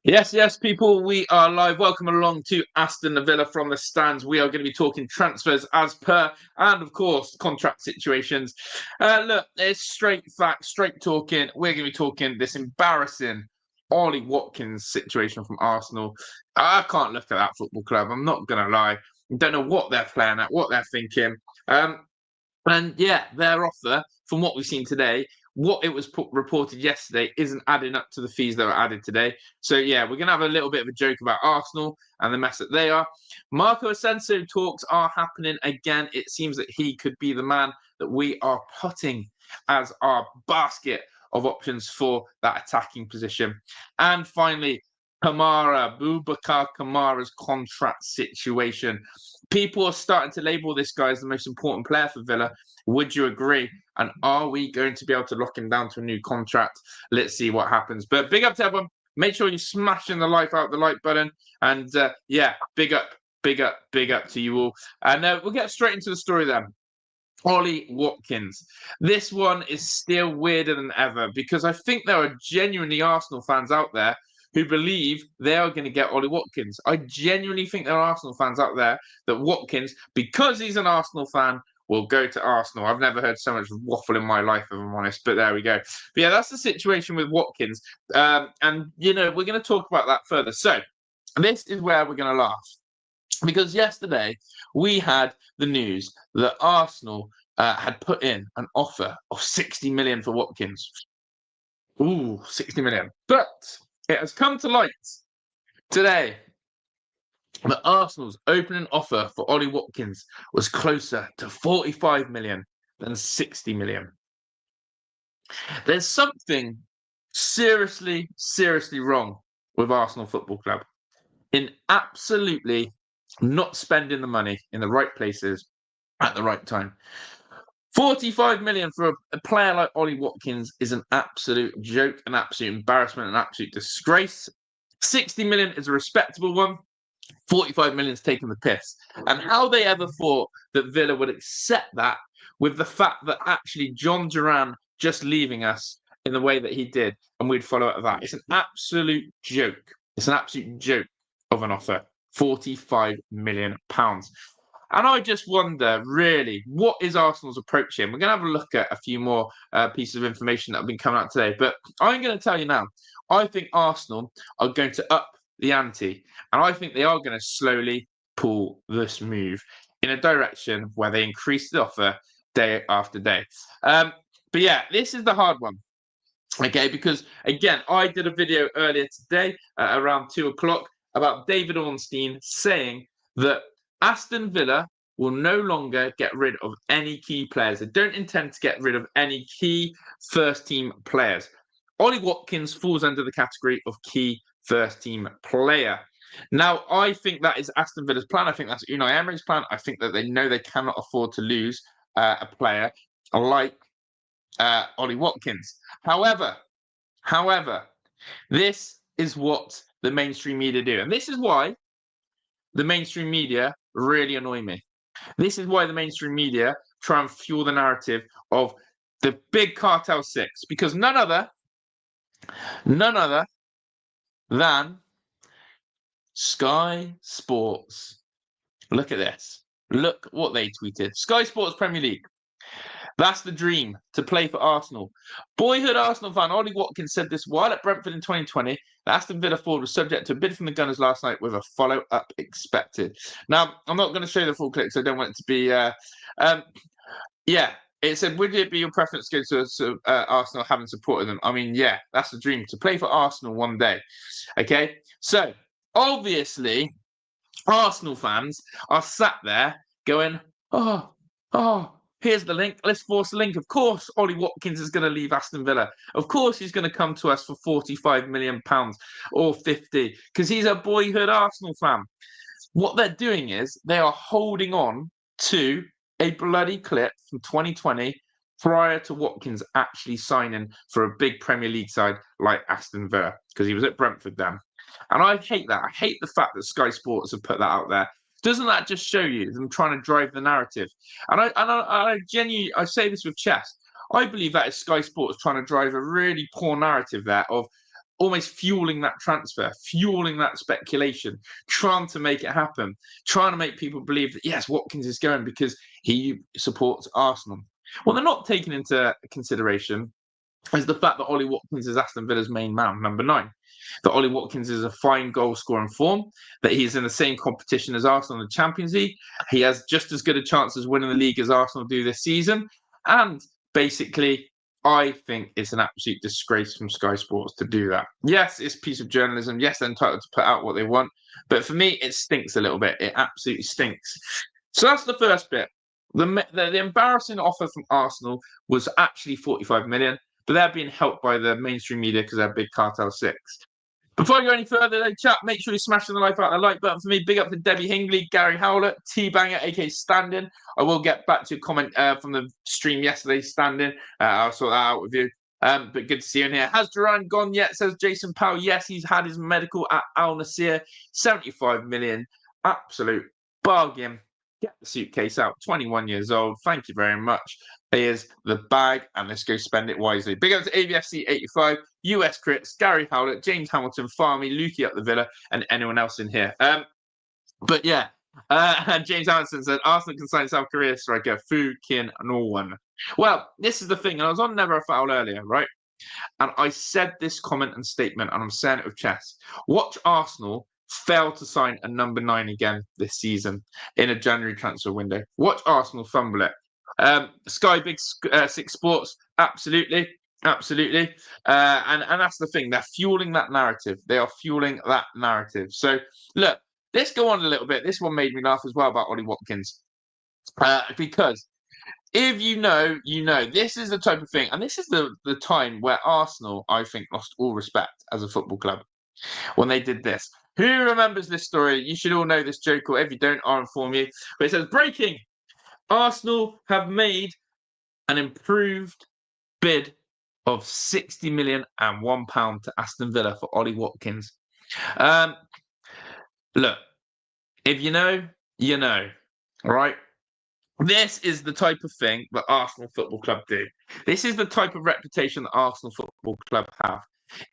Yes, yes, people, we are live. Welcome along to Aston Villa from the stands. We are going to be talking transfers as per, and of course, contract situations. Look, it's straight facts, straight talking. We're going to be talking this embarrassing Ollie Watkins situation from Arsenal. I can't look at that football club. I'm not going to lie. I don't know what they're playing at, what they're thinking. And yeah, their offer, from what we've seen today, what it was reported yesterday isn't adding up to the fees that were added today. So yeah, we're going to have a little bit of a joke about Arsenal and the mess that they are. Marco Asensio talks are happening again. It seems that he could be the man that we are putting as our basket of options for that attacking position. And finally, Boubacar Kamara's contract situation. People are starting to label this guy as the most important player for Villa. Would you agree? And are we going to be able to lock him down to a new contract? Let's see what happens. But big up to everyone. Make sure you're smashing the life out the like button. And yeah, big up to you all. And we'll get straight into the story then. Ollie Watkins. This one is still weirder than ever because I think there are genuinely Arsenal fans out there who believe they are going to get Ollie Watkins. I genuinely think there are Arsenal fans out there that Watkins, because he's an Arsenal fan, will go to Arsenal. I've never heard so much waffle in my life, if I'm honest, but there we go. But yeah, that's the situation with Watkins. And, you know, we're going to talk about that further. So this is where we're going to laugh. Because yesterday we had the news that Arsenal had put in an offer of 60 million for Watkins. Ooh, 60 million. But it has come to light today that Arsenal's opening offer for Ollie Watkins was closer to 45 million than 60 million. There's something seriously wrong with Arsenal Football Club in absolutely not spending the money in the right places at the right time. 45 million for a player like Ollie Watkins is an absolute joke, an absolute embarrassment, an absolute disgrace. 60 million is a respectable one. 45 million is taking the piss. And how they ever thought that Villa would accept that with the fact that actually John Duran just leaving us in the way that he did, and we'd follow up with that. It's an absolute joke. It's an absolute joke of an offer. £45 million. And I just wonder, really, what is Arsenal's approach here? We're going to have a look at a few more pieces of information that have been coming out today. But I'm going to tell you now, I think Arsenal are going to up the ante. And I think they are going to slowly pull this move in a direction where they increase the offer day after day. But yeah, this is the hard one. Okay, because again, I did a video earlier today around 2:00 about David Ornstein saying that Aston Villa will no longer get rid of any key players. They don't intend to get rid of any key first-team players. Ollie Watkins falls under the category of key first-team player. Now, I think that is Aston Villa's plan. I think that's Unai Emery's plan. I think that they know they cannot afford to lose a player like Ollie Watkins. However, this is what the mainstream media do. And this is why the mainstream media really annoy me. This is why the mainstream media try and fuel the narrative of the big cartel six, because none other than Sky Sports. Look at this. Look what they tweeted. Sky Sports Premier League. That's the dream, to play for Arsenal. Boyhood Arsenal fan Ollie Watkins said this while at Brentford in 2020. The Aston Villa forward was subject to a bid from the Gunners last night with a follow-up expected. Now, I'm not going to show the full clip, so I don't want it to be... yeah, it said, would it be your preference to go to Arsenal having supported them? I mean, yeah, that's the dream, to play for Arsenal one day. Okay, so obviously, Arsenal fans are sat there going, here's the link. Let's force the link. Of course, Ollie Watkins is going to leave Aston Villa. Of course, he's going to come to us for £45 million or 50 because he's a boyhood Arsenal fan. What they're doing is they are holding on to a bloody clip from 2020 prior to Watkins actually signing for a big Premier League side like Aston Villa because he was at Brentford then. And I hate that. I hate the fact that Sky Sports have put that out there. Doesn't that just show you them trying to drive the narrative? And I genuinely, I say this with chest. I believe that is Sky Sports trying to drive a really poor narrative there of almost fueling that transfer, fueling that speculation, trying to make it happen, trying to make people believe that, yes, Watkins is going because he supports Arsenal. What they're not taking into consideration is the fact that Ollie Watkins is Aston Villa's main man, number 9. That Ollie Watkins is a fine goal scoring form, that he's in the same competition as Arsenal in the Champions League. He has just as good a chance as winning the league as Arsenal do this season. And basically, I think it's an absolute disgrace from Sky Sports to do that. Yes, it's a piece of journalism. Yes, they're entitled to put out what they want. But for me, it stinks a little bit. It absolutely stinks. So that's the first bit. The embarrassing offer from Arsenal was actually 45 million. But they're being helped by the mainstream media because they're big Cartel 6. Before I go any further, though, chat, make sure you smash the life out of the like button for me. Big up to Debbie Hingley, Gary Howlett, T-Banger, aka Standing. I will get back to your comment from the stream yesterday, Standing. I'll sort that out with you. But good to see you in here. Has Duran gone yet? Says Jason Powell. Yes, he's had his medical at Al Nassr. 75 million. Absolute bargain. Get the suitcase out. 21 years old. Thank you very much. Here's the bag, and let's go spend it wisely. Big up to AVFC 85, US Crits, Gary Howlett, James Hamilton, Farmy, Lukey up the Villa, and anyone else in here. But yeah, and James Hamilton said Arsenal can sign South Korea striker Fu Kin Norwon. Well, this is the thing, and I was on Never a Foul earlier, right? And I said this comment and statement, and I'm saying it with chest. Watch Arsenal fail to sign a number 9 again this season in a January transfer window. Watch Arsenal fumble it. Sky Big 6 Sports, absolutely. And that's the thing. They're fueling that narrative. They are fueling that narrative. So, look, let's go on a little bit. This one made me laugh as well about Ollie Watkins. Because if you know, you know. This is the type of thing. And this is the time where Arsenal, I think, lost all respect as a football club when they did this. Who remembers this story? You should all know this joke, or if you don't, I'll inform you. But it says, breaking. Arsenal have made an improved bid of 60 million and £1 to Aston Villa for Ollie Watkins. Look, if you know, you know. All right. This is the type of thing that Arsenal Football Club do. This is the type of reputation that Arsenal Football Club have,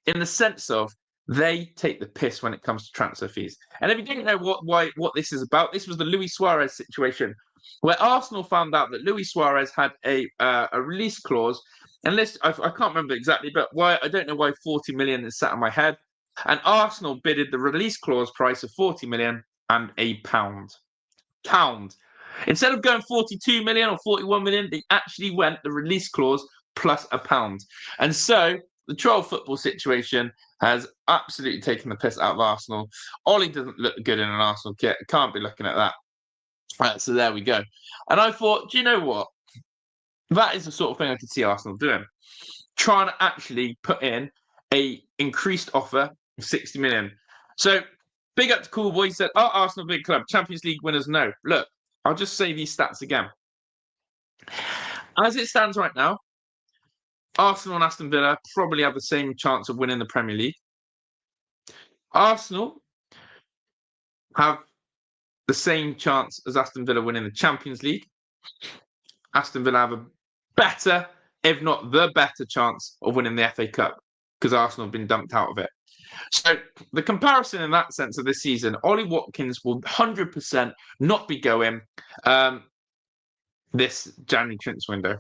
in the sense of they take the piss when it comes to transfer fees. And if you don't know what this is about, this was the Luis Suarez situation, where Arsenal found out that Luis Suarez had a release clause. And I can't remember exactly, but why I don't know why 40 million is sat in my head. And Arsenal bidded the release clause price of 40 million and a pound. Instead of going 42 million or 41 million, they actually went the release clause plus a pound. And so the troll football situation has absolutely taken the piss out of Arsenal. Ollie doesn't look good in an Arsenal kit. Can't be looking at that. So there we go. And I thought, do you know what? That is the sort of thing I could see Arsenal doing. Trying to actually put in a increased offer of 60 million. So big up to Cool Boy. He said, "Are Arsenal big club? Champions League winners? No." Look, I'll just say these stats again. As it stands right now, Arsenal and Aston Villa probably have the same chance of winning the Premier League. Arsenal have the same chance as Aston Villa winning the Champions League. Aston Villa have a better, if not the better, chance of winning the FA Cup because Arsenal have been dumped out of it. So the comparison in that sense of this season, Ollie Watkins will 100% not be going this January transfer window.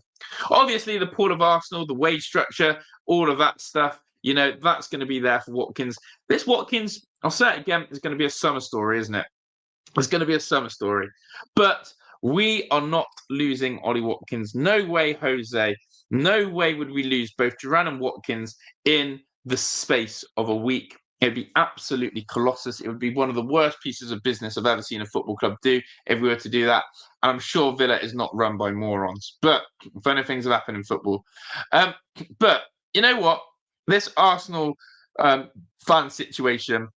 Obviously, the pool of Arsenal, the wage structure, all of that stuff, that's going to be there for Watkins. This Watkins, I'll say it again, is going to be a summer story, isn't it? It's going to be a summer story. But we are not losing Ollie Watkins. No way, Jose. No way would we lose both Duran and Watkins in the space of a week. It'd be absolutely colossus. It would be one of the worst pieces of business I've ever seen a football club do if we were to do that. And I'm sure Villa is not run by morons. But funny things have happened in football. But you know what? This Arsenal fan situation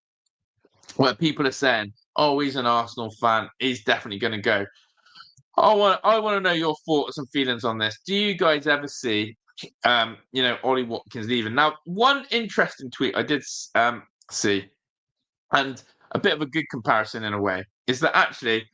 where people are saying, "Oh, he's an Arsenal fan. He's definitely going to go." I want to know your thoughts and feelings on this. Do you guys ever see, Ollie Watkins leaving? Now, one interesting tweet I did see, and a bit of a good comparison in a way, is that actually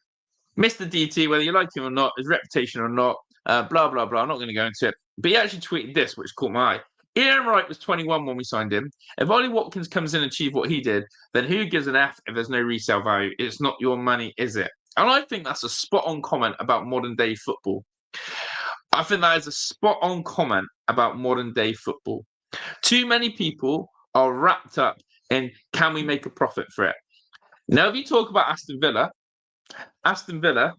Mr. DT, whether you like him or not, his reputation or not, blah, blah, blah, I'm not going to go into it, but he actually tweeted this, which caught my eye. Ian Wright was 21 when we signed him. If Ollie Watkins comes in and achieves what he did, then who gives an F if there's no resale value? It's not your money, is it? And I think that's a spot-on comment about modern-day football. I think that is a spot-on comment about modern-day football. Too many people are wrapped up in, can we make a profit for it? Now, if you talk about Aston Villa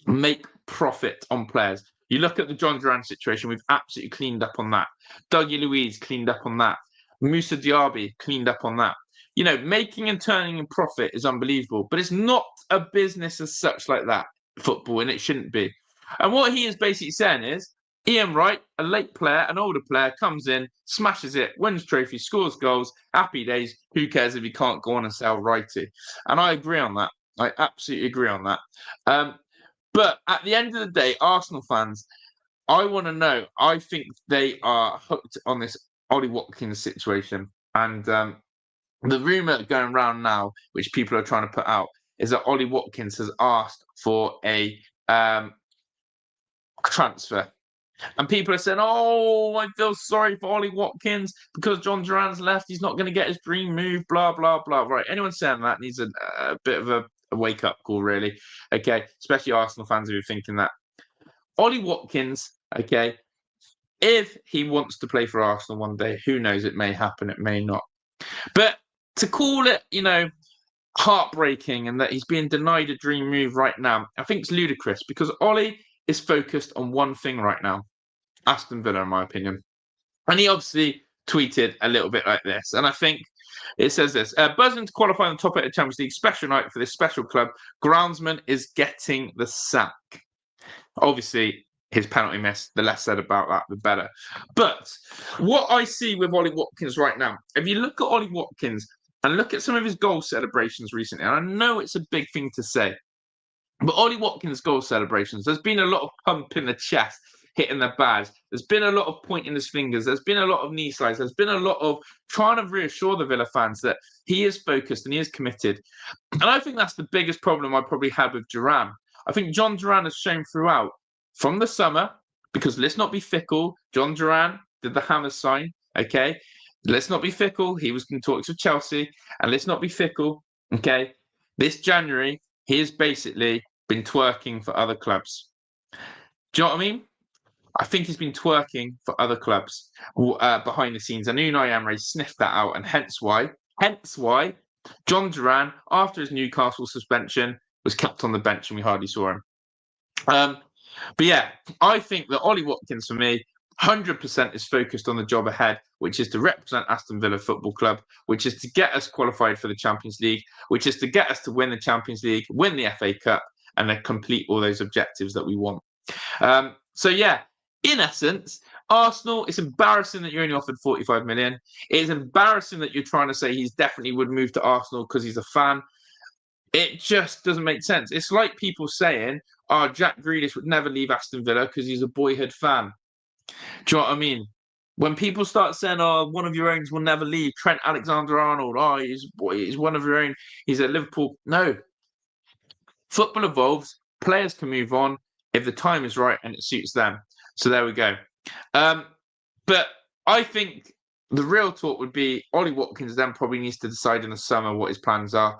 make profit on players. You look at the John Duran situation, we've absolutely cleaned up on that. Dougie Luiz cleaned up on that. Moussa Diaby cleaned up on that. You know, making and turning in profit is unbelievable, but it's not a business as such like that, football, and it shouldn't be. And what he is basically saying is, Ian Wright, a late player, an older player, comes in, smashes it, wins trophies, scores goals, happy days. Who cares if he can't go on and sell Righty? And I agree on that. I absolutely agree on that. But at the end of the day, Arsenal fans, I want to know. I think they are hooked on this Ollie Watkins situation. And the rumour going around now, which people are trying to put out, is that Ollie Watkins has asked for a transfer. And people are saying, oh, I feel sorry for Ollie Watkins because John Duran's left. He's not going to get his dream move, blah, blah, blah. Right. Anyone saying that needs a bit of a wake-up call, really. Okay. Especially Arsenal fans who are thinking that. Ollie Watkins, okay, if he wants to play for Arsenal one day, who knows? It may happen. It may not. But to call it, you know, heartbreaking and that he's being denied a dream move right now, I think it's ludicrous because Ollie is focused on one thing right now, Aston Villa, in my opinion. And he obviously tweeted a little bit like this. And I think it says this, buzzing to qualify on the top 8 of Champions League, special night for this special club. Groundsman is getting the sack. Obviously, his penalty miss, the less said about that, the better. But what I see with Ollie Watkins right now, if you look at Ollie Watkins and look at some of his goal celebrations recently, and I know it's a big thing to say, but Ollie Watkins' goal celebrations, there's been a lot of pump in the chest, hitting the bags. There's been a lot of pointing his fingers. There's been a lot of knee slides. There's been a lot of trying to reassure the Villa fans that he is focused and he is committed. And I think that's the biggest problem I probably had with Duran. I think John Duran has shown throughout from the summer, because let's not be fickle. John Duran did the Hammers sign, okay? Let's not be fickle. He was in talks with Chelsea. And let's not be fickle, okay? This January, he has basically been twerking for other clubs. Do you know what I mean? I think he's been twerking for other clubs behind the scenes. And Unai Emery sniffed that out. And hence why John Duran, after his Newcastle suspension, was kept on the bench and we hardly saw him. But yeah, I think that Ollie Watkins, for me, 100% is focused on the job ahead, which is to represent Aston Villa Football Club, which is to get us qualified for the Champions League, which is to get us to win the Champions League, win the FA Cup, and then complete all those objectives that we want. So yeah, in essence, Arsenal, it's embarrassing that you're only offered 45 million. It's embarrassing that you're trying to say he's definitely would move to Arsenal because he's a fan. It just doesn't make sense. It's like people saying, oh, Jack Grealish would never leave Aston Villa because he's a boyhood fan. Do you know what I mean? When people start saying, oh, one of your own will never leave, Trent Alexander-Arnold, oh, he's one of your own, he's at Liverpool. No. Football evolves, players can move on if the time is right and it suits them. So there we go. But I think the real talk would be Ollie Watkins then probably needs to decide in the summer what his plans are,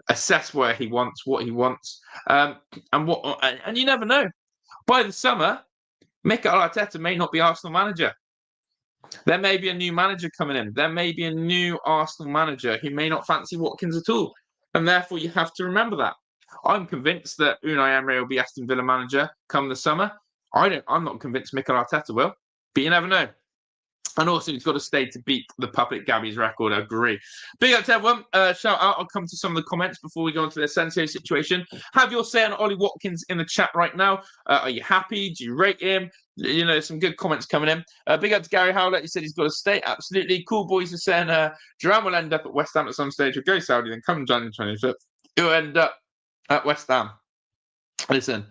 assess where he wants, what he wants, and you never know. By the summer, Mikel Arteta may not be Arsenal manager. There may be a new manager coming in. There may be a new Arsenal manager who may not fancy Watkins at all. And therefore, you have to remember that. I'm convinced that Unai Emery will be Aston Villa manager come the summer. I'm not convinced Mikel Arteta will, but you never know. And also, he's got to stay to beat the puppet Gabby's record. I agree. Big up to everyone. Shout out. I'll come to some of the comments before we go into the Asensio situation. Have your say on Ollie Watkins in the chat right now. Are you happy? Do you rate him? You know, some good comments coming in. Big up to Gary Howlett. He said he's got to stay. Absolutely. Cool Boys are saying Duran will end up at West Ham at some stage. He'll go Saudi, then come January 25th. He'll end up at West Ham. Listen,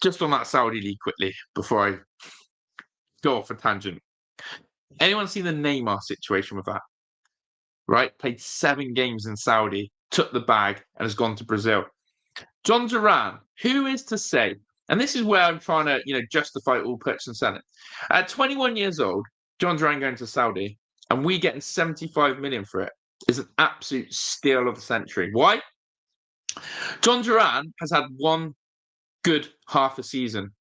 just on that Saudi league quickly before I go off a tangent. Anyone seen the Neymar situation with that? Right? Played 7 games in Saudi, took the bag, and has gone to Brazil. John Duran, who is to say And this is where I'm trying to, justify all purchase and selling. At 21 years old, John Duran going to Saudi, and we getting 75 million for it is an absolute steal of the century. Why? John Duran has had one good half a season.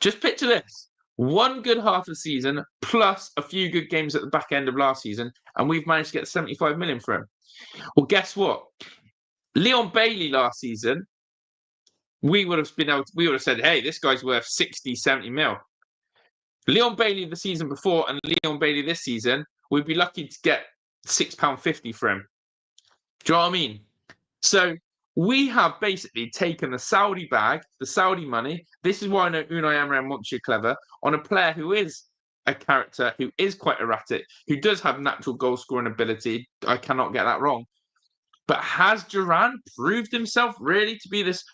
Just picture this. One good half a season plus a few good games at the back end of last season, and we've managed to get 75 million for him. Well, guess what? Leon Bailey last season, we would have said, hey, this guy's worth 60, 70 mil. Leon Bailey the season before and Leon Bailey this season, we'd be lucky to get £6.50 for him. Do you know what I mean? So we have basically taken the Saudi bag, the Saudi money. This is why I know Unai Emery wants you clever on a player who is a character, who is quite erratic, who does have natural goal scoring ability. I cannot get that wrong. But has Duran proved himself really to be this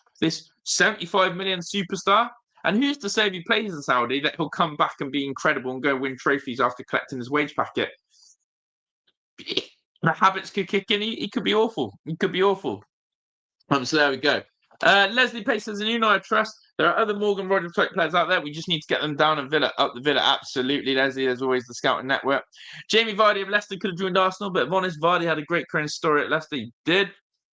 75 million superstar? And who's to say if he plays in Saudi that he'll come back and be incredible and go win trophies after collecting his wage packet? The habits could kick in. He could be awful. He could be awful. So there we go. Leslie Pace says, in Unai I trust. There are other Morgan Rogers type players out there. We just need to get them down and up the Villa. Absolutely, Leslie. There's always the scouting network. Jamie Vardy of Leicester could have joined Arsenal, but if honest, Vardy had a great career story at Leicester. He did.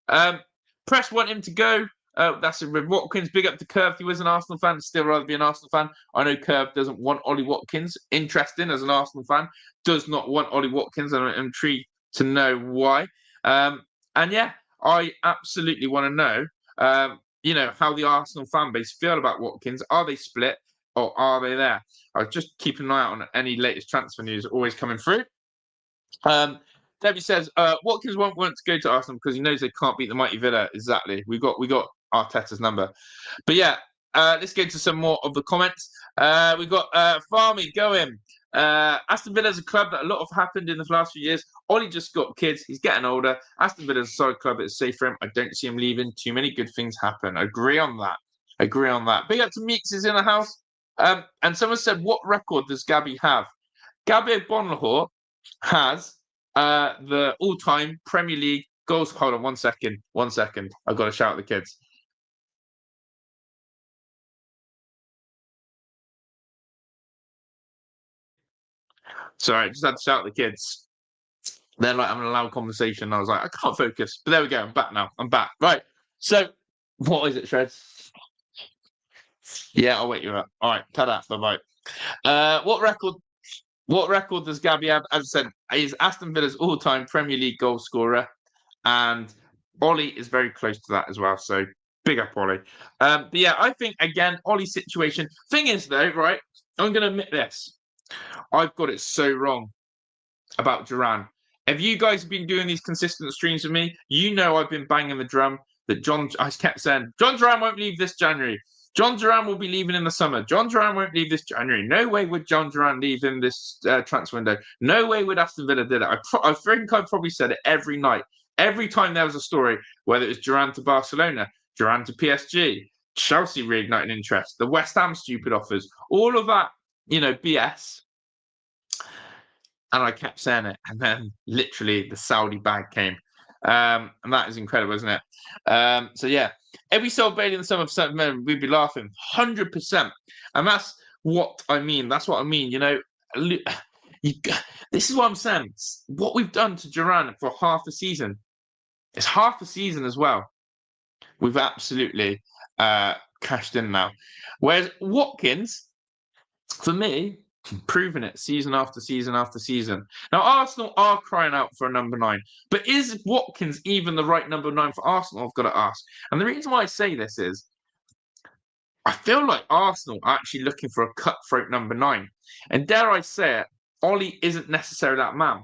Press want him to go. That's a Riv Watkins. Big up to Curve. He was an Arsenal fan. Still rather be an Arsenal fan. I know Curve doesn't want Ollie Watkins. Interesting as an Arsenal fan. Does not want Ollie Watkins. And I'm intrigued to know why. And yeah, I absolutely want to know, how the Arsenal fan base feel about Watkins. Are they split or are they there? I was just keeping an eye out on any latest transfer news always coming through. Debbie says, Watkins won't want to go to Arsenal because he knows they can't beat the mighty Villa. Exactly. We got Arteta's number. But yeah, let's get to some more of the comments. We've got Farmy going. Aston Villa's a club that a lot of happened in the last few years. Ollie just got kids. He's getting older. Aston Villa's a solid club. It's safe for him. I don't see him leaving. Too many good things happen. Agree on that. Big up to Meeks is in the house. And someone said, what record does Gabby have? Gabby Bonlahor has the all-time Premier League goals. Hold on 1 second. I've got to shout at the kids. Sorry, I just had to shout at the kids. They're like having a loud conversation. I was like, I can't focus. But there we go. I'm back now. Right. So, what is it, Shreds? Yeah, I'll wait you up. All right. Ta-da. Bye-bye. What record does Gabby have? As I said, he's Aston Villa's all-time Premier League goal scorer. And Ollie is very close to that as well. So, big up, Ollie. But yeah, I think, again, Ollie's situation. Thing is, though, right, I'm going to admit this. I've got it so wrong about Duran. If you guys have been doing these consistent streams with me, you know I've been banging the drum that I kept saying, John Duran won't leave this January. John Duran will be leaving in the summer. John Duran won't leave this January. No way would John Duran leave in this transfer window. No way would Aston Villa do it. I think I've probably said it every night. Every time there was a story, whether it was Duran to Barcelona, Duran to PSG, Chelsea reigniting interest, the West Ham stupid offers, all of that, BS. And I kept saying it. And then literally the Saudi bag came. And that is incredible, isn't it? So yeah, if we sold Bailey in the summer of 7 million, we'd be laughing 100%. And that's what I mean. This is what I'm saying. What we've done to Duran for half a season, it's half a season as well. We've absolutely cashed in now. Whereas Watkins, for me, proving it season after season after season. Now, Arsenal are crying out for a number 9, but is Watkins even the right number 9 for Arsenal? I've got to ask. And the reason why I say this is I feel like Arsenal are actually looking for a cutthroat number 9. And dare I say it, Ollie isn't necessarily that man.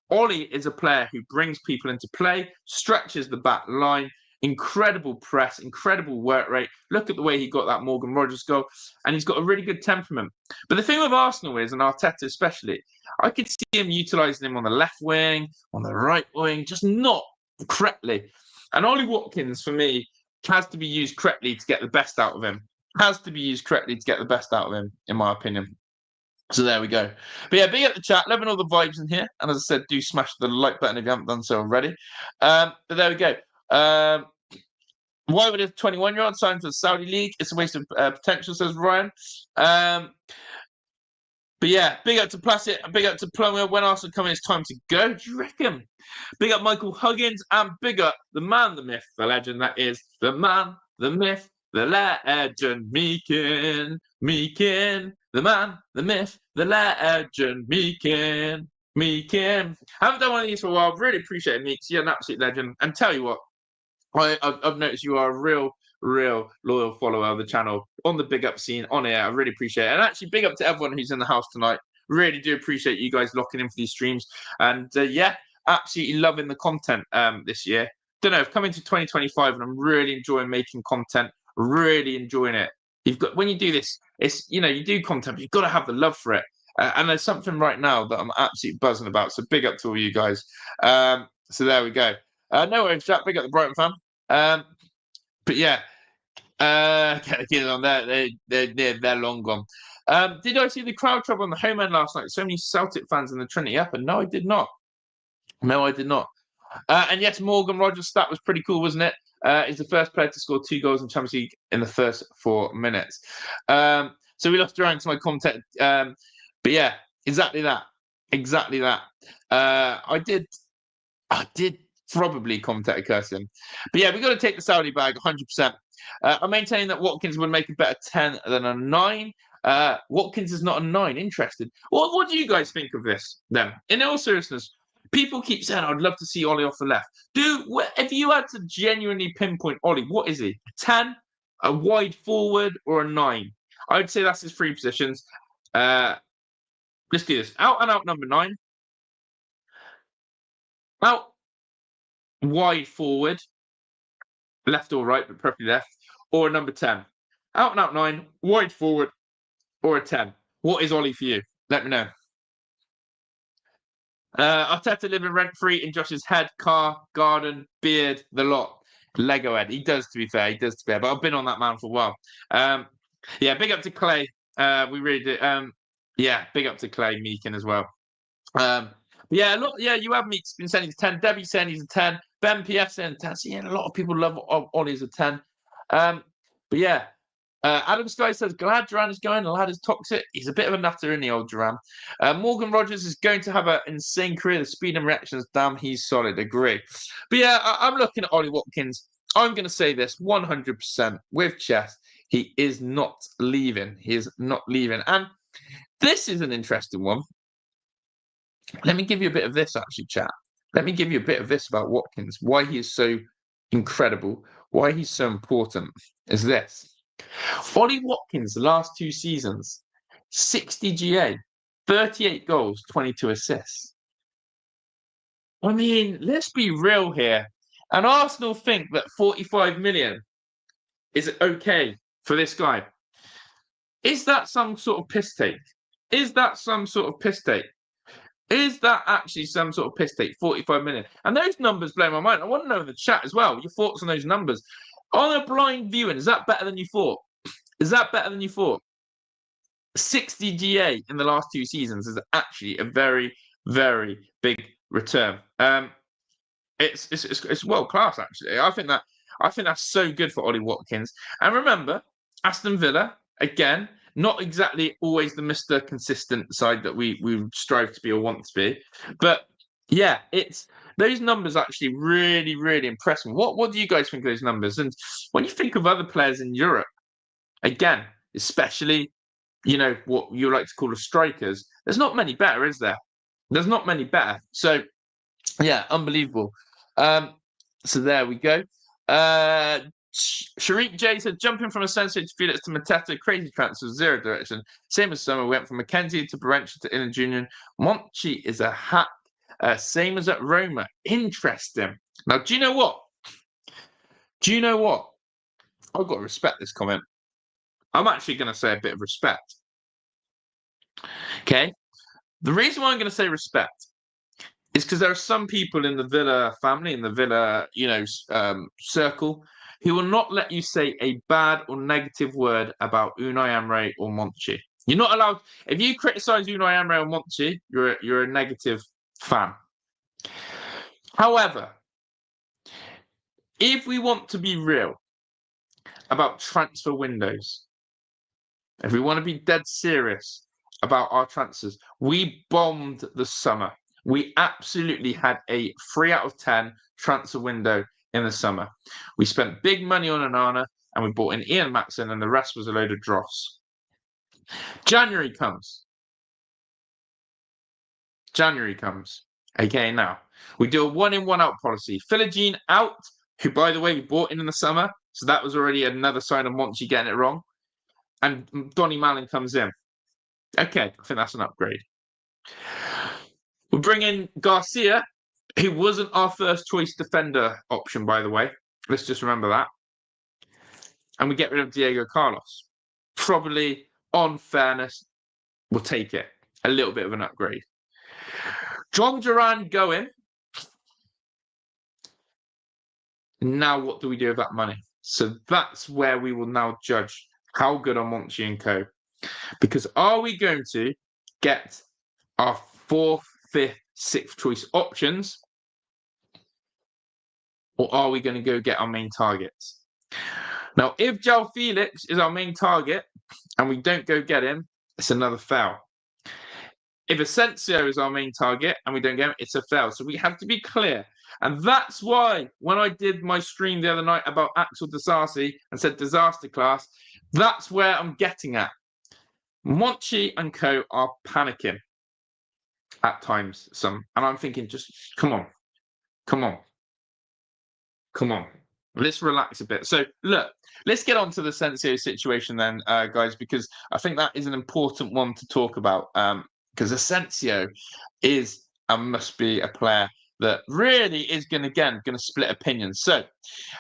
Ollie is a player who brings people into play, stretches the back line, incredible press, incredible work rate. Look at the way he got that Morgan Rogers goal, and he's got a really good temperament. But the thing with Arsenal is, and Arteta especially, I could see him utilising him on the left wing, on the right wing, just not correctly. And Ollie Watkins, for me, has to be used correctly to get the best out of him. In my opinion. So there we go. But yeah, big up the chat, loving all the vibes in here. And as I said, do smash the like button if you haven't done so already. But there we go. Why would a 21-year-old sign for the Saudi League? It's a waste of potential, says Ryan. But yeah, big up to Placid, big up to Plummer. When Arsenal come in, it's time to go. Do you reckon? Big up Michael Huggins, and big up the man, the myth, the legend that is the man, the myth, the legend, Meekin. Meekin, the man, the myth, the legend, Meekin. Meekin. I haven't done one of these for a while. Really appreciate it, Meeks. You're an absolute legend. And tell you what, I've noticed you are a real loyal follower of the channel on the big up scene on air. I really appreciate it. And actually, big up to everyone who's in the house tonight. Really do appreciate you guys locking in for these streams. And yeah, absolutely loving the content this year. Don't know, I've come into 2025 and I'm really enjoying making content, really enjoying it. You've got, when you do this, it's, you know, you do content, but you've got to have the love for it. And there's something right now that I'm absolutely buzzing about. So big up to all you guys. So there we go. No worries, Jack. Big up the Brighton fan. But yeah, get on there. They're long gone. Did I see the crowd trouble on the home end last night? So many Celtic fans in the Trinity Upper. No, I did not. No, I did not. And yes, Morgan Rogers' stat was pretty cool, wasn't it? He's the first player to score 2 goals in Champions League in the first 4 minutes. So we lost Durant to my content. But yeah, exactly that. Exactly that. I did probably contact a Kirsten. But yeah, we've got to take the Saudi bag 100%. I maintain that Watkins would make a better 10 than a 9. Watkins is not a 9. Interested. What do you guys think of this then? In all seriousness, people keep saying, I'd love to see Ollie off the left. If you had to genuinely pinpoint Ollie, what is he? A 10, a wide forward, or a 9? I would say that's his 3 positions. Let's do this. Out and out number 9. Out wide forward, left or right, but preferably left, or a number 10. Out and out 9, wide forward, or a 10. What is Ollie for you? Let me know. Arteta living rent-free in Josh's head, car, garden, beard, the lot. Lego head. He does, to be fair. He does, to be fair. But I've been on that man for a while. Yeah, big up to Clay. We really do. Yeah, big up to Clay Meekin as well. Yeah, look, yeah, you have Meeks been saying he's 10. Debbie saying he's a 10. Ben PF saying 10. So, yeah, a lot of people love Ollie as a 10. But yeah, Adam Sky says, glad Duran is going. The lad is toxic. He's a bit of a nutter in the old Duran. Morgan Rogers is going to have an insane career. The speed and reactions, damn, he's solid. Agree. But yeah, I'm looking at Ollie Watkins. I'm going to say this 100% with chest. He is not leaving. He is not leaving. And this is an interesting one. Let me give you a bit of this, actually, chat. Let me give you a bit of this about Watkins. Why he is so incredible, why he's so important is this. Ollie Watkins, the last 2 seasons, 60 GA, 38 goals, 22 assists. I mean, let's be real here. And Arsenal think that 45 million is okay for this guy. Is that some sort of piss take? Is that some sort of piss take? Is that actually some sort of piss take? 45 million. And those numbers blow my mind. I want to know in the chat as well, your thoughts on those numbers. On a blind viewing, is that better than you thought? Is that better than you thought? 60 GA in the last 2 seasons is actually a very, very big return. It's world class, actually. I think that's so good for Ollie Watkins. And remember, Aston Villa, again, not exactly always the Mr. Consistent side that we strive to be or want to be. But yeah, it's those numbers actually really, really impress me. What do you guys think of those numbers? And when you think of other players in Europe, again, especially, you know, what you like to call the strikers, there's not many better, is there? There's not many better. So yeah, unbelievable. So there we go. Sharik J said, jumping from Asensio to Felix to Mateta, crazy transfer, 0 direction. Same as Summer, went from Mackenzie to Barentia to Inner Junior. Monchi is a hack, same as at Roma. Interesting. Now, do you know what? I've got to respect this comment. I'm actually going to say a bit of respect. Okay? The reason why I'm going to say respect is because there are some people in the Villa family, in the Villa, circle, who will not let you say a bad or negative word about Unai Emery or Monchi. You're not allowed. If you criticise Unai Emery or Monchi, you're a negative fan. However, if we want to be real, about transfer windows, if we want to be dead serious about our transfers, we bombed the summer. We absolutely had a 3 out of 10 transfer window in the summer. We spent big money on Onana and we bought in Ian Matson, and the rest was a load of dross. January comes. Okay, now we do a 1 in 1 out policy. Philogene out, who, by the way, we bought in the summer. So that was already another sign of Monchi getting it wrong. And Donny Mallon comes in. Okay, I think that's an upgrade. We bring in Garcia, who wasn't our first choice defender option, by the way. Let's just remember that. And we get rid of Diego Carlos. Probably, on fairness, we'll take it. A little bit of an upgrade. John Duran going. Now what do we do with that money? So that's where we will now judge how good are Monchi and co. Because are we going to get our 4th, 5th, 6th choice options? Or are we going to go get our main targets? Now, if João Felix is our main target and we don't go get him, it's another fail. If Asensio is our main target and we don't get him, it's a fail. So we have to be clear. And that's why when I did my stream the other night about Axel Disasi and said disaster class, that's where I'm getting at. Monchi and co are panicking at times. And I'm thinking, just come on. Let's relax a bit. So look, let's get on to the Asensio situation then, guys, because I think that is an important one to talk about. Because Asensio is and must be a player that really is going to split opinions. So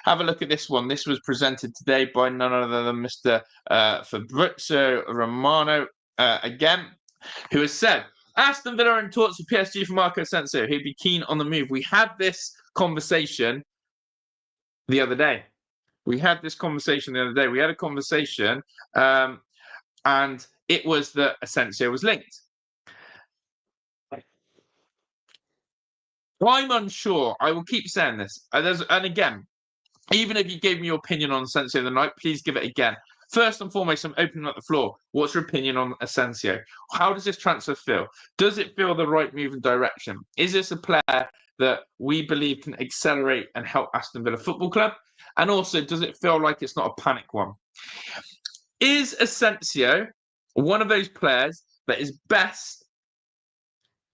have a look at this one. This was presented today by none other than Mr. Fabrizio Romano again, who has said, Aston Villa are in talks with PSG for Marco Asensio. He'd be keen on the move. We had this conversation the other day. We had a conversation, and it was that Asensio was linked. I'm unsure. I will keep saying this. And again, even if you gave me your opinion on Asensio the night, please give it again. First and foremost, I'm opening up the floor. What's your opinion on Asensio? How does this transfer feel? Does it feel the right move and direction? Is this a player that we believe can accelerate and help Aston Villa Football Club? And also, does it feel like it's not a panic one? Is Asensio one of those players that is best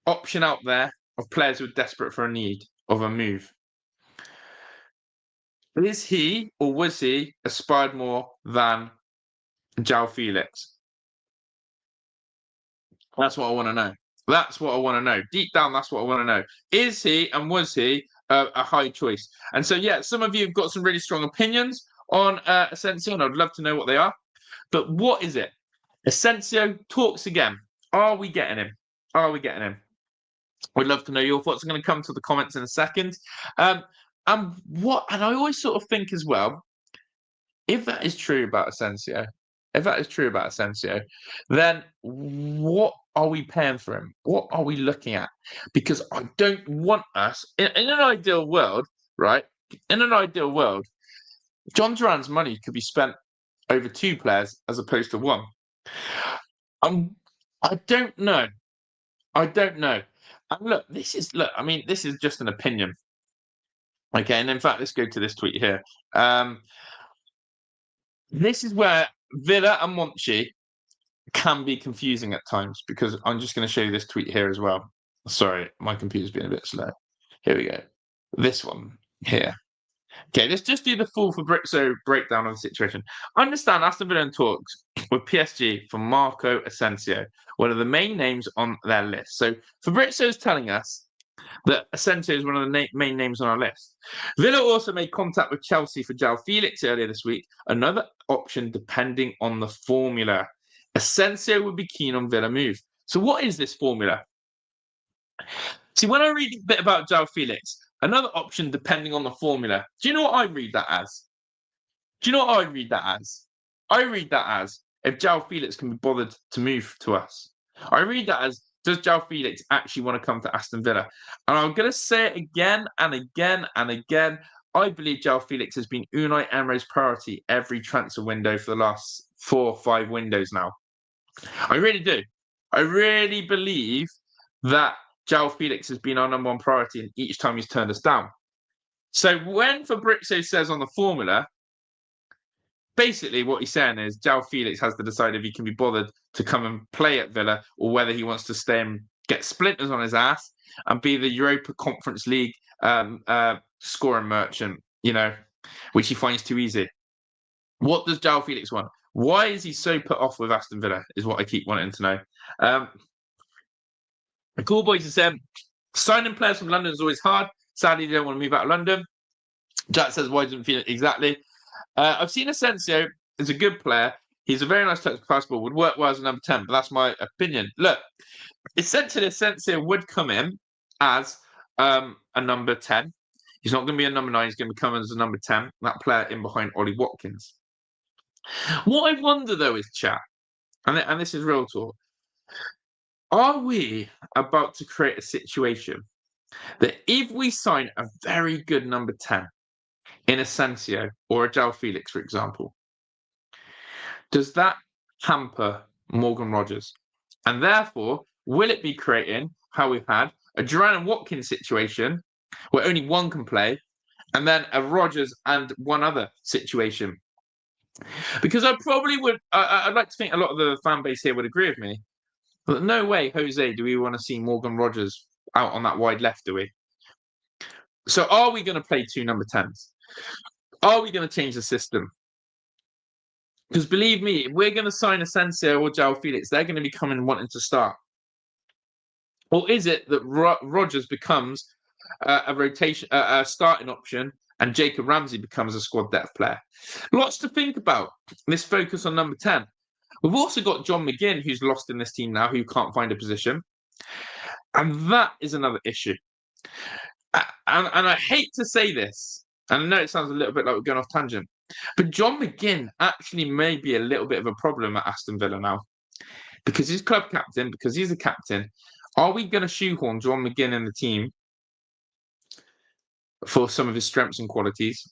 option out there of players who are desperate for a need of a move? Is he or was he aspired more than João Felix? That's what I want to know. Deep down, that's what I want to know. Is he and was he a high choice? And so, yeah, some of you have got some really strong opinions on Asensio, and I'd love to know what they are. But what is it? Asensio talks again. Are we getting him? We'd love to know your thoughts. I'm going to come to the comments in a second. And I always sort of think as well, if that is true about Asensio, then what are we paying for him? What are we looking at? Because I don't want us, in an ideal world, right? In an ideal world, John Duran's money could be spent over 2 players as opposed to 1. I don't know. And look, this is just an opinion. Okay, and in fact, let's go to this tweet here. This is where Villa and Monchi can be confusing at times, because I'm just going to show you this tweet here as well. Sorry, my computer's been a bit slow. Here we go. This one here. Okay, let's just do the full Fabrizio breakdown of the situation. Understand Aston Villa in talks with PSG for Marco Asensio, one of the main names on their list. So Fabrizio is telling us that Asensio is one of the main names on our list. Villa also made contact with Chelsea for João Felix earlier this week, another option depending on the formula. Asensio would be keen on Villa move. So what is this formula? See, when I read a bit about João Felix, another option depending on the formula, do you know what I read that as? I read that as if João Felix can be bothered to move to us. I read that as, does João Felix actually want to come to Aston Villa? And I'm going to say it again and again and again. I believe João Felix has been Unai Emery's priority every transfer window for the last 4 or 5 windows now. I really do. I really believe that João Felix has been our number one priority, and each time he's turned us down. So when Fabrizio says on the formula, basically what he's saying is João Felix has to decide if he can be bothered to come and play at Villa or whether he wants to stay and get splinters on his ass and be the Europa Conference League scoring merchant, which he finds too easy. What does João Felix want? Why is he so put off with Aston Villa is what I keep wanting to know. The cool boys have said, signing players from London is always hard. Sadly, they don't want to move out of London. Jack says, why doesn't feel it exactly? I've seen Asensio is a good player. He's a very nice touch of basketball, would work well as a number 10, but that's my opinion. Look, essentially, Asensio would come in as a number 10. He's not going to be a number 9. He's going to come in as a number 10, that player in behind Ollie Watkins. What I wonder, though, is, chat, and this is real talk, are we about to create a situation that if we sign a very good number 10 in Asensio or a João Felix, for example, does that hamper Morgan Rogers? And therefore, will it be creating how we've had a Duran and Watkins situation where only one can play, and then a Rogers and one other situation? Because I probably would, I'd like to think a lot of the fan base here would agree with me, but no way, Jose, do we want to see Morgan Rogers out on that wide left, do we? So are we going to play 2 number 10s? Are we going to change the system? Because believe me, if we're going to sign Asensio or João Felix, they're going to be coming wanting to start. Or is it that Rogers becomes a rotation, a starting option, and Jacob Ramsey becomes a squad depth player? Lots to think about. This focus on number 10. We've also got John McGinn, who's lost in this team now, who can't find a position. And that is another issue. And I hate to say this, and I know it sounds a little bit like we're going off tangent, but John McGinn actually may be a little bit of a problem at Aston Villa now. Because he's club captain, because he's a captain. Are we going to shoehorn John McGinn in the team for some of his strengths and qualities?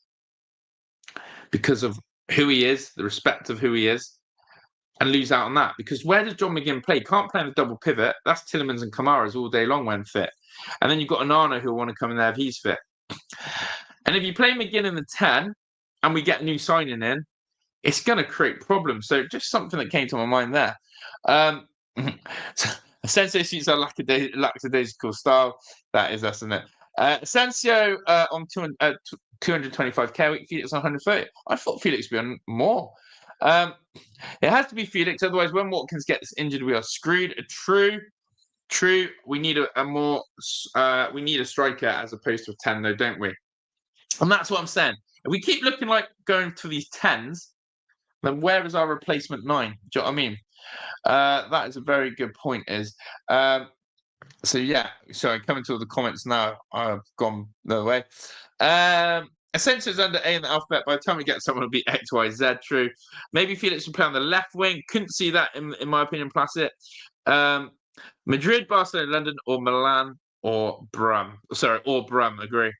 Because of who he is, the respect of who he is, and lose out on that? Because where does John McGinn play? He can't play in the double pivot. That's Tielemans and Kamara's all day long when fit. And then you've got Onana who'll want to come in there if he's fit. And if you play McGinn in the 10 and we get a new signing in, it's going to create problems. So just something that came to my mind there. Asensio suits our lackadaisical style. That is us, isn't it? Asensio on 225k a week, Felix on 130. I thought Felix would be on more. It has to be Felix, otherwise when Watkins gets injured, we are screwed. True. We need we need a striker as opposed to a 10, though, don't we? And that's what I'm saying. If we keep looking like going to these 10s, then where is our replacement 9? Do you know what I mean? That is a very good point. Sorry, coming to all the comments now. I've gone the other way. Asensio's under A in the alphabet. By the time we get someone, it'll be X, Y, Z. True. Maybe Felix will play on the left wing. Couldn't see that in my opinion. Placid. Madrid, Barcelona, London, or Milan, or Brum. Sorry, or Brum. Agree.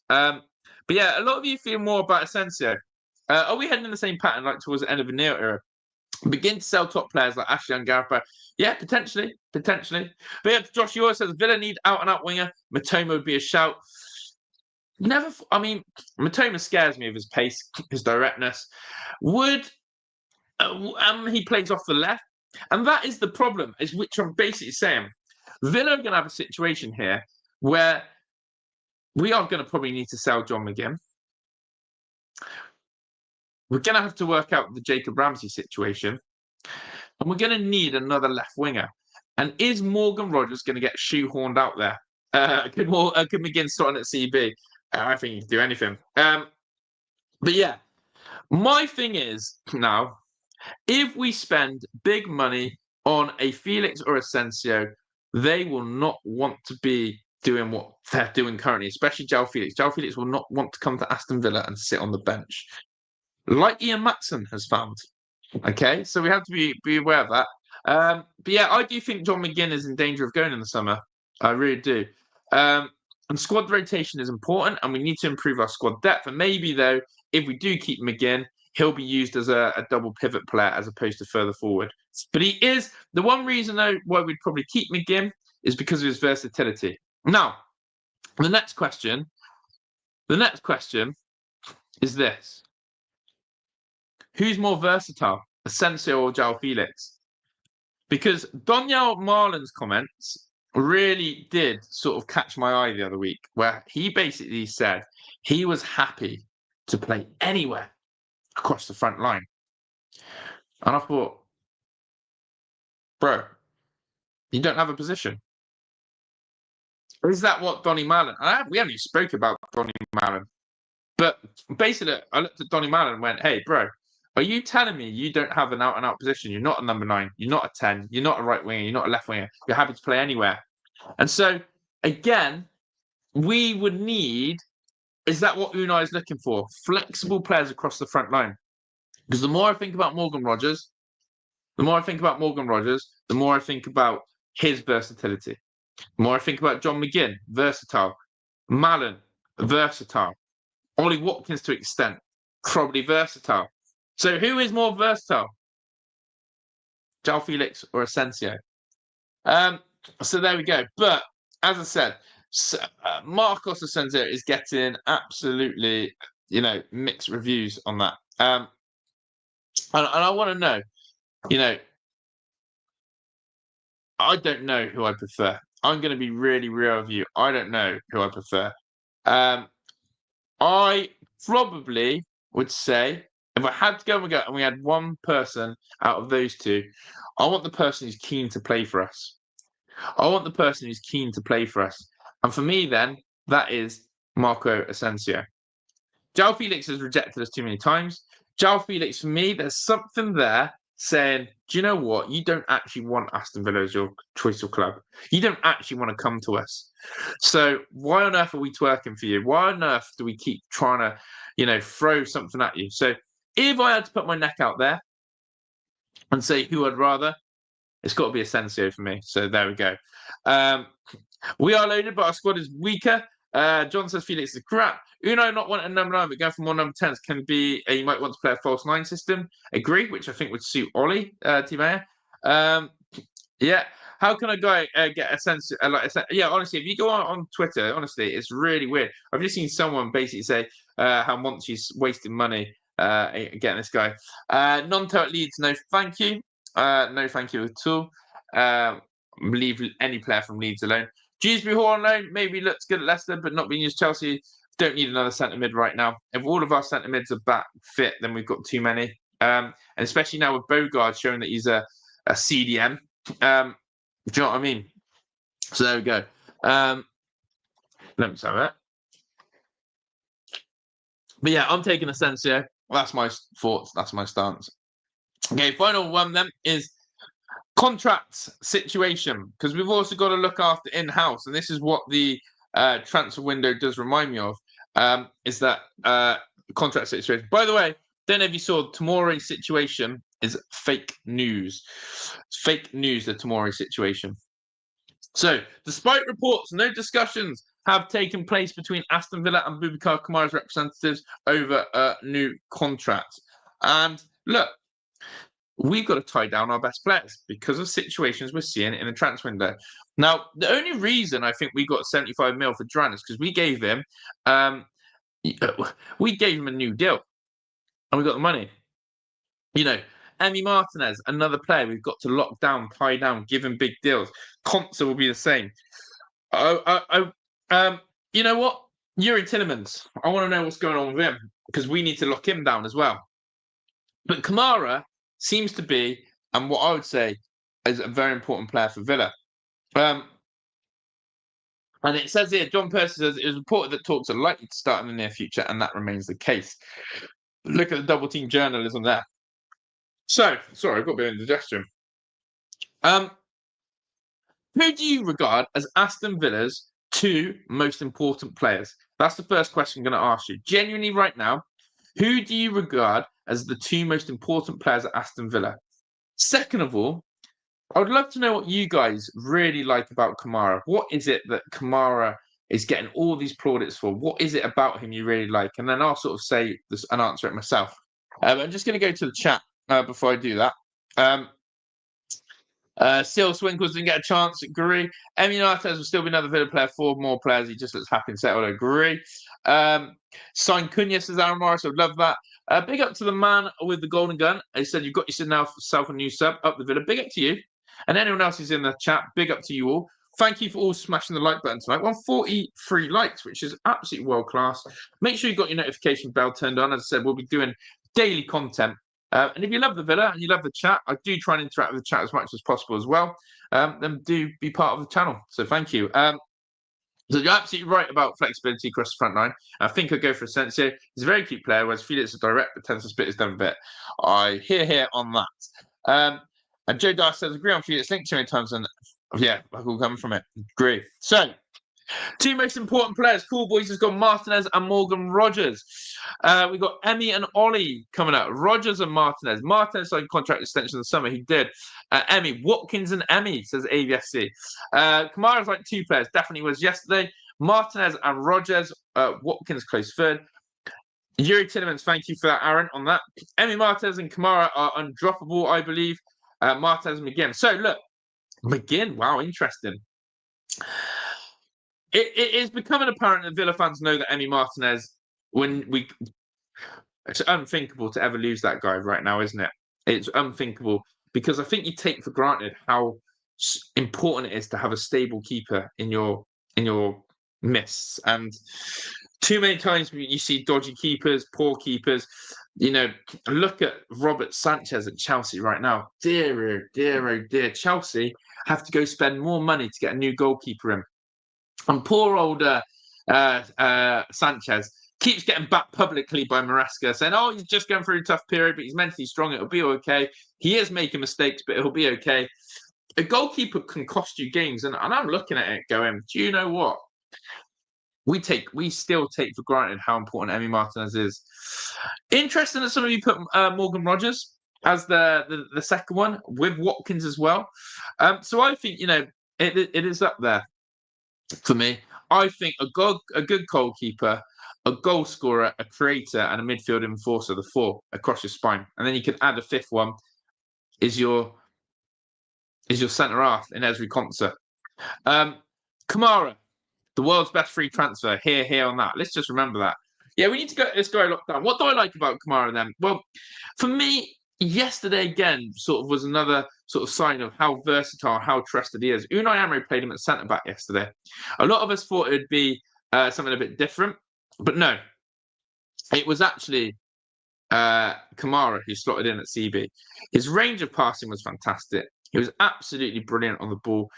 But yeah, a lot of you feel more about Asensio. Are we heading in the same pattern like towards the end of the Neil era? Begin to sell top players like Ashley and Gareth Barry. Yeah, potentially. But yeah, Josh Yor says Villa need out-and-out winger. Matoma would be a shout. Matoma scares me with his pace, his directness. He plays off the left, and that is the problem, is which I'm basically saying. Villa are going to have a situation here where we are going to probably need to sell John McGinn. We're going to have to work out the Jacob Ramsey situation. And we're going to need another left winger. And is Morgan Rogers going to get shoehorned out there? Could McGinn start at CB? I think he can do anything. But yeah, my thing is now, if we spend big money on a Felix or Asensio, they will not want to be doing what they're doing currently, especially João Felix. João Felix will not want to come to Aston Villa and sit on the bench, like Ian Matson has found. Okay, so we have to be aware of that. But yeah, I do think John McGinn is in danger of going in the summer. I really do. And squad rotation is important, and we need to improve our squad depth. And maybe, though, if we do keep him again, he'll be used as a double pivot player as opposed to further forward. But he is the one reason, though, why we'd probably keep McGinn is because of his versatility. Now, the next question is this: who's more versatile, Asensio or João Felix? Because Daniel Marlin's comments really did sort of catch my eye the other week, where he basically said he was happy to play anywhere across the front line. And I thought, bro, you don't have a position. Is that what Donny Mallon? We haven't even spoke about Donny Mallon. But basically, I looked at Donny Mallon and went, hey, bro, are you telling me you don't have an out-and-out position? You're not a number 9. You're not a 10. You're not a right winger. You're not a left winger. You're happy to play anywhere. And so, again, we would need, is that what Unai is looking for? Flexible players across the front line. Because the more I think about Morgan Rogers, the more I think about his versatility. The more I think about John McGinn, versatile. Mallon, versatile. Ollie Watkins to extent, probably versatile. So who is more versatile? João Felix or Asensio? So there we go. But as I said, Marco Asensio is getting absolutely, mixed reviews on that. And I want to know, I don't know who I prefer. I'm going to be really real with you. I don't know who I prefer. I probably would say, if I had to go and we had one person out of those two, I want the person who's keen to play for us. And for me, then, that is Marco Asensio. João Felix has rejected us too many times. João Felix, for me, there's something there saying, do you know what? You don't actually want Aston Villa as your choice of club. You don't actually want to come to us. So why on earth are we twerking for you? Why on earth do we keep trying to, throw something at you? So if I had to put my neck out there and say who I'd rather, it's got to be Asensio for me. So there we go. We are loaded, but our squad is weaker. John says Felix is crap. Unai not wanting number 9, but going for more number 10s can be, you might want to play a false 9 system. Agree, which I think would suit Ollie, Timaya. Yeah. How can a guy get a sense? Yeah, honestly, if you go on Twitter, honestly, it's really weird. I've just seen someone basically say how Monty's wasting money getting this guy. Non-total Leeds, no thank you. No thank you at all. Leave any player from Leeds alone. Dewsbury Hall on loan, maybe looks good at Leicester, but not being used Chelsea. Don't need another centre mid right now. If all of our centre mids are back fit, then we've got too many. And especially now with Bogard showing that he's a CDM. Do you know what I mean? So there we go. Let me say that. But yeah, I'm taking Asensio. That's my thoughts. That's my stance. Okay, final one then is contract situation, because we've also got to look after in-house, and this is what the transfer window does remind me of, is that contract situation. By the way, don't know if you saw Tomori situation is fake news. Fake news, the Tomori situation. So, despite reports, no discussions have taken place between Aston Villa and Boubacar Kamara's representatives over a new contract. And look, we've got to tie down our best players because of situations we're seeing in the transfer window. Now, the only reason I think we got 75 mil for Duran is because we gave him a new deal, and we got the money. Emi Martinez, another player we've got to lock down, tie down, give him big deals. Consa will be the same. You know what? Yuri Tillemans, I want to know what's going on with him because we need to lock him down as well. But Kamara seems to be, and what I would say is a very important player for Villa. And it says here, John Percy says it is reported that talks are likely to start in the near future, and that remains the case. Look at the double team journalism there. So, sorry, I've got a bit of indigestion. Who do you regard as Aston Villa's 2 most important players? That's the first question I'm going to ask you. Genuinely right now, who do you regard as the 2 most important players at Aston Villa? Second of all, I would love to know what you guys really like about Kamara. What is it that Kamara is getting all these plaudits for? What is it about him you really like? And then I'll sort of say this and answer it myself. I'm just going to go to the chat before I do that. Still, Swinkles didn't get a chance. Agree. Emi Nartez will still be another Villa player. 4 more players. He just looks happy and settled. Agree. Sign Cunha, says Aaron Morris. I would love that. Big up to the man with the golden gun. He said, you've got yourself a new sub up the Villa. Big up to you. And anyone else who's in the chat, big up to you all. Thank you for all smashing the like button tonight. 143 likes, which is absolutely world class. Make sure you've got your notification bell turned on. As I said, we'll be doing daily content. And if you love the Villa and you love the chat, I do try and interact with the chat as much as possible as well. Then do be part of the channel. So thank you. So you're absolutely right about flexibility across the front line. I think I'd go for Asensio. He's a very cute player, whereas Felix is direct, but tends to split his done a bit. I hear on that. And Joe Dyer says, agree on Felix. Linked too many times, and yeah, I will come from it. Agree. So, 2 most important players. Cool Boys has got Martinez and Morgan Rogers. We've got Emi and Ollie coming out. Rogers and Martinez. Martinez signed contract extension in the summer. He did. Emi. Watkins and Emi, says AVFC. Kamara's like 2 players. Definitely was yesterday. Martinez and Rogers. Watkins close third. Yuri Tillemans, thank you for that, Aaron, on that. Emi, Martinez and Kamara are undroppable, I believe. Martinez and McGinn. So, look. McGinn. Wow, interesting. It is becoming apparent that Villa fans know that Emi Martinez, it's unthinkable to ever lose that guy right now, isn't it? It's unthinkable because I think you take for granted how important it is to have a stable keeper in your mists. And too many times you see dodgy keepers, poor keepers. You know, look at Robert Sanchez at Chelsea right now. Dear, oh dear. Chelsea have to go spend more money to get a new goalkeeper in. And poor old Sanchez keeps getting backed publicly by Maresca, saying, oh, he's just going through a tough period, but he's mentally strong. It'll be okay. He is making mistakes, but it'll be okay. A goalkeeper can cost you games. And I'm looking at it going, do you know what? We still take for granted how important Emi Martinez is. Interesting that some of you put Morgan Rogers as the second one with Watkins as well. So I think, it is up there. For me, I think a good goalkeeper, a goal scorer, a creator, and a midfield enforcer, the 4 across your spine, and then you can add a 5th one. Is your centre half in Ezri Konsa. Kamara, the world's best free transfer. Here on that. Let's just remember that. Yeah, we need to get this guy locked down. What do I like about Kamara then? Well, for me, yesterday again sort of was another sort of sign of how versatile, how trusted he is. Unai Emery played him at centre back yesterday. A lot of us thought it would be something a bit different, but no, it was actually Kamara who slotted in at CB. His range of passing was fantastic. He was absolutely brilliant on the ball.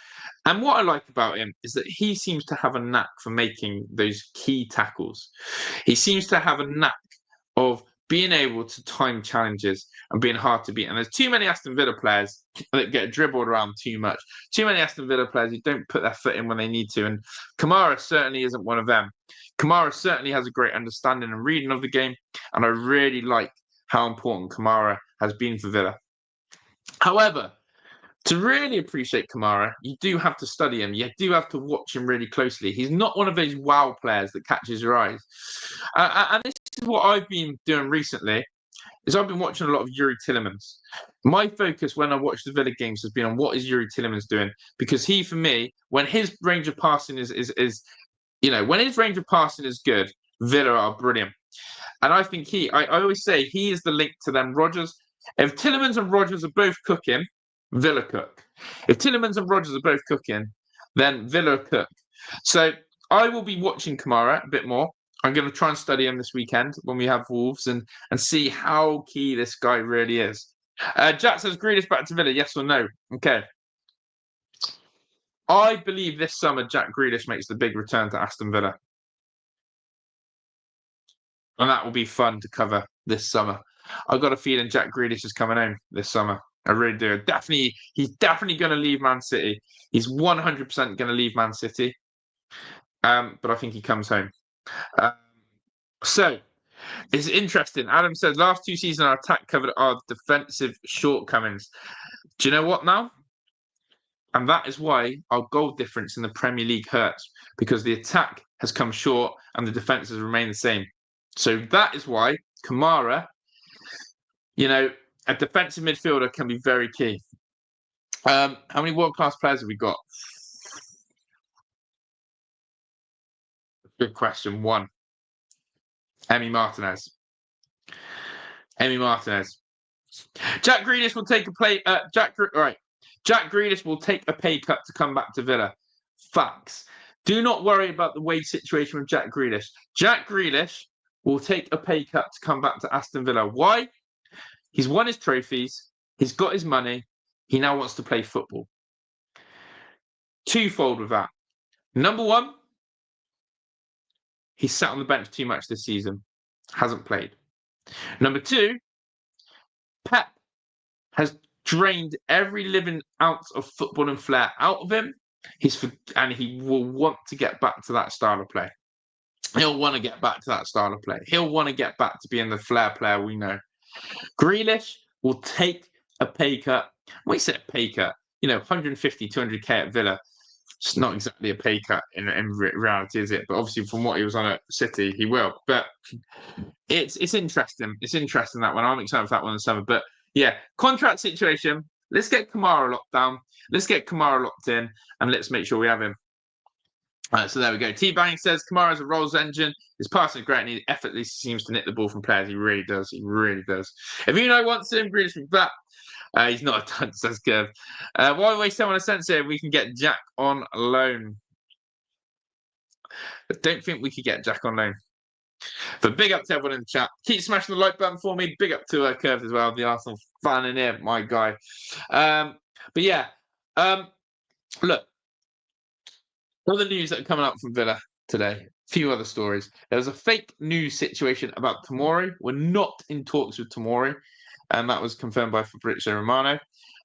And what I like about him is that he seems to have a knack for making those key tackles. He seems to have a knack of being able to time challenges and being hard to beat. And there's too many Aston Villa players that get dribbled around too much. Too many Aston Villa players who don't put their foot in when they need to. And Kamara certainly isn't one of them. Kamara certainly has a great understanding and reading of the game. And I really like how important Kamara has been for Villa. However, to really appreciate Kamara, you do have to study him. You do have to watch him really closely. He's not one of those wow players that catches your eyes. And this is what I've been doing recently, is I've been watching a lot of Yuri Tillemans. My focus when I watch the Villa games has been on what is Yuri Tillemans doing, because he, for me, when his range of passing is when his range of passing is good, Villa are brilliant. And I think I always say he is the link to them Rogers. If Tillemans and Rogers are both cooking, Villa cook. If Tillemans and Rogers are both cooking, then Villa cook. So I will be watching Kamara a bit more. I'm going to try and study him this weekend when we have Wolves and see how key this guy really is. Jack says, Grealish back to Villa, yes or no? Okay. I believe this summer Jack Grealish makes the big return to Aston Villa. And that will be fun to cover this summer. I've got a feeling Jack Grealish is coming home this summer. I really do. He's definitely going to leave Man City. He's 100% going to leave Man City. But I think he comes home. So, it's interesting. Adam says, last 2 seasons our attack covered our defensive shortcomings. Do you know what now? And that is why our goal difference in the Premier League hurts, because the attack has come short and the defence has remained the same. So that is why Kamara, a defensive midfielder can be very key. How many world-class players have we got? Good question. One. Emi Martinez. Jack Grealish will take a play. Jack Grealish will take a pay cut to come back to Villa. Facts. Do not worry about the wage situation with Jack Grealish. Jack Grealish will take a pay cut to come back to Aston Villa. Why? He's won his trophies. He's got his money. He now wants to play football. Twofold with that. Number one, he's sat on the bench too much this season. Hasn't played. Number two, Pep has drained every living ounce of football and flair out of him. And he will want to get back to that style of play. He'll want to get back to that style of play. He'll want to get back to being the flair player we know. Grealish will take a pay cut. We said pay cut, 150, 200k at Villa. It's not exactly a pay cut in reality, is it? But obviously, from what he was on at City, he will. But it's interesting. It's interesting, that one. I'm excited for that one in the summer. But yeah, contract situation. Let's get Kamara locked down. Let's get Kamara locked in, and let's make sure we have him. So there we go. T-Bang says Kamara is a Rolls engine. His passing is great, and he effortlessly seems to nick the ball from players. He really does. He really does. If wants him, Grealish will be back. He's not a dunce, that's good. Why waste time on Asensio? We can get Jack on loan. I don't think we could get Jack on loan. But big up to everyone in the chat. Keep smashing the like button for me. Big up to Curve as well, the Arsenal fan in here, my guy. But yeah, look, other news that are coming up from Villa today. A few other stories. There was a fake news situation about Tomori. We're not in talks with Tomori, and that was confirmed by Fabrizio Romano.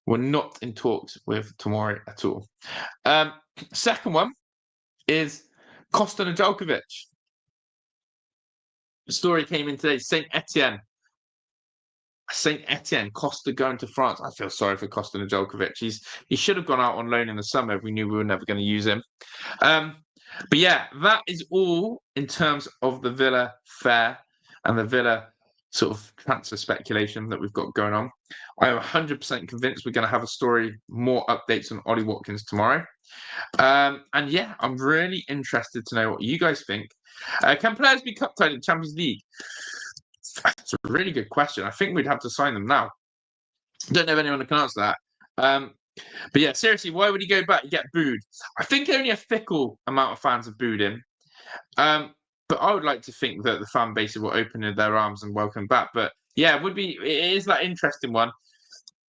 We're not in talks with Tomori at all. Second one is Costa Nedeljkovic. The story came in today. Saint Etienne, Costa going to France. I feel sorry for Costa Nedeljkovic. He should have gone out on loan in the summer if we knew we were never going to use him. But yeah, that is all in terms of the Villa fair and the Villa sort of transfer speculation that we've got going on. I am 100% convinced we're going to have a story, more updates on Ollie Watkins tomorrow. And yeah, I'm really interested to know what you guys think. Can players be cup tied in Champions League? That's a really good question. I think we'd have to sign them now. Don't know if anyone can answer that. But yeah, seriously, why would he go back and get booed? I think only a fickle amount of fans have booed him. But I would like to think that the fan base will open their arms and welcome back. But yeah, it is that interesting one.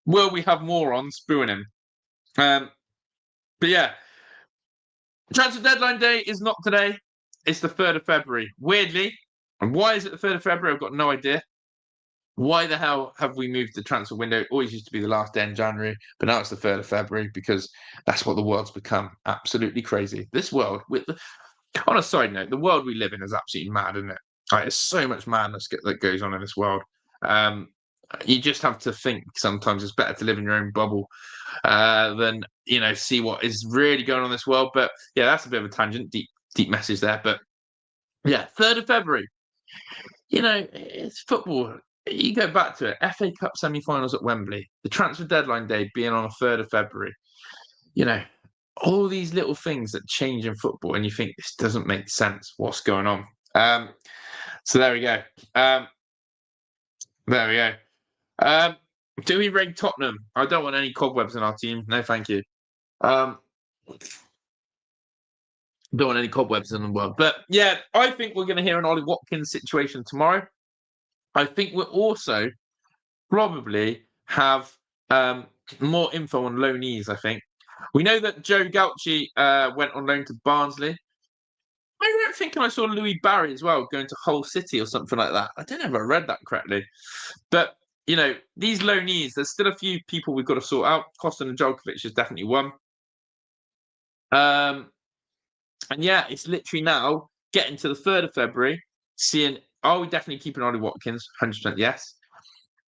Will we have morons booing him? But yeah, transfer deadline day is not today. It's the 3rd of February. Weirdly, and why is it the 3rd of February? I've got no idea. Why the hell have we moved the transfer window? It always used to be the last day in January, but now it's the 3rd of February because that's what the world's become. Absolutely crazy. This world, on a side note, the world we live in is absolutely mad, isn't it? There's so much madness that goes on in this world. You just have to think sometimes it's better to live in your own bubble than, see what is really going on in this world. But yeah, that's a bit of a tangent, deep message there. But yeah, 3rd of February. It's football. You go back to it. FA Cup semi-finals at Wembley. The transfer deadline day being on the 3rd of February. All these little things that change in football, and you think this doesn't make sense. What's going on? So there we go. Do we rate Tottenham? I don't want any cobwebs in our team. No, thank you. Don't want any cobwebs in the world. But yeah, I think we're going to hear an Ollie Watkins situation tomorrow. I think we'll also probably have more info on loanees, I think. We know that Joe Gauci went on loan to Barnsley. I don't think I saw Louis Barry as well going to Hull City or something like that. I don't know if I read that correctly. But, these loanees, there's still a few people we've got to sort out. Costa Nedeljkovic is definitely one. And yeah, it's literally now getting to the 3rd of February, seeing, are we definitely keeping Ollie Watkins? 100% yes.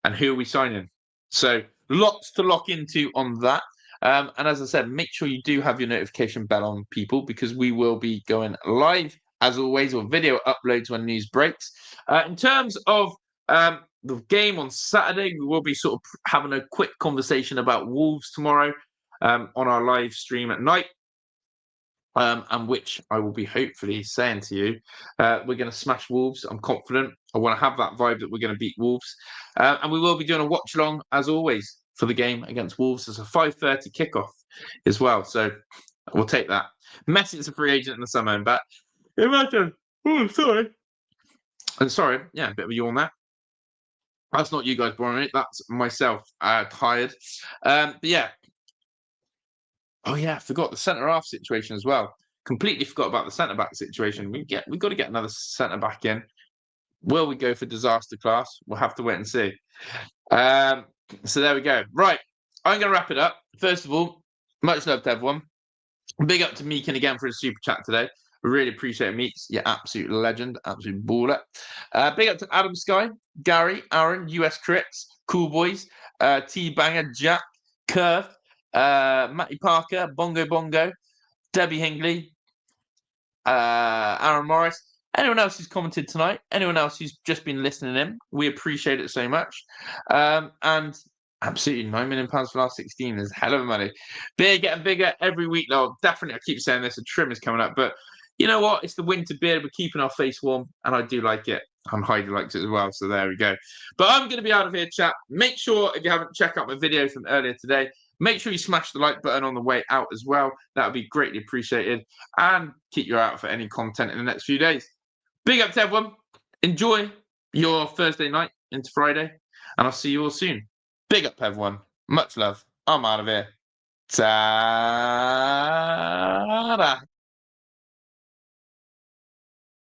And who are we signing? So lots to lock into on that. And as I said, make sure you do have your notification bell on, people, because we will be going live, as always, or video uploads when news breaks. In terms of the game on Saturday, we will be sort of having a quick conversation about Wolves tomorrow on our live stream at night. And which I will be hopefully saying to you, we're going to smash Wolves. I'm confident. I want to have that vibe that we're going to beat Wolves. And we will be doing a watch along, as always, for the game against Wolves. It's a 5:30 kickoff as well. So we'll take that. Messi's a free agent in the summer, but imagine. Oh, sorry. Sorry. Yeah, a bit of a yawn there. That's not you guys boring it. That's myself tired. But yeah. Oh yeah, I forgot the centre half situation as well. Completely forgot about the centre back situation. We've got to get another centre back in. Will we go for disaster class? We'll have to wait and see. So there we go. Right, I'm going to wrap it up. First of all, much love to everyone. Big up to Meekin again for his super chat today. Really appreciate it, Meeks. You're absolute legend, absolute baller. Big up to Adam Sky, Gary, Aaron, US Crits, Cool Boys, T Banger, Jack, Curve, Matty Parker, Bongo Bongo, Debbie Hingley, Aaron Morris, anyone else who's commented tonight, anyone else who's just been listening in, we appreciate it so much. And absolutely £9 million for the last 16 is hell of money. Beer getting bigger every week, though. Definitely, I keep saying this, a trim is coming up, but you know what? It's the winter beer. We're keeping our face warm, and I do like it. And Heidi likes it as well, so there we go. But I'm going to be out of here, chat. Make sure, if you haven't checked out my video from earlier today, make sure you smash the like button on the way out as well. That would be greatly appreciated. And keep your eye out for any content in the next few days. Big up to everyone. Enjoy your Thursday night into Friday. And I'll see you all soon. Big up, everyone. Much love. I'm out of here. Ta-da.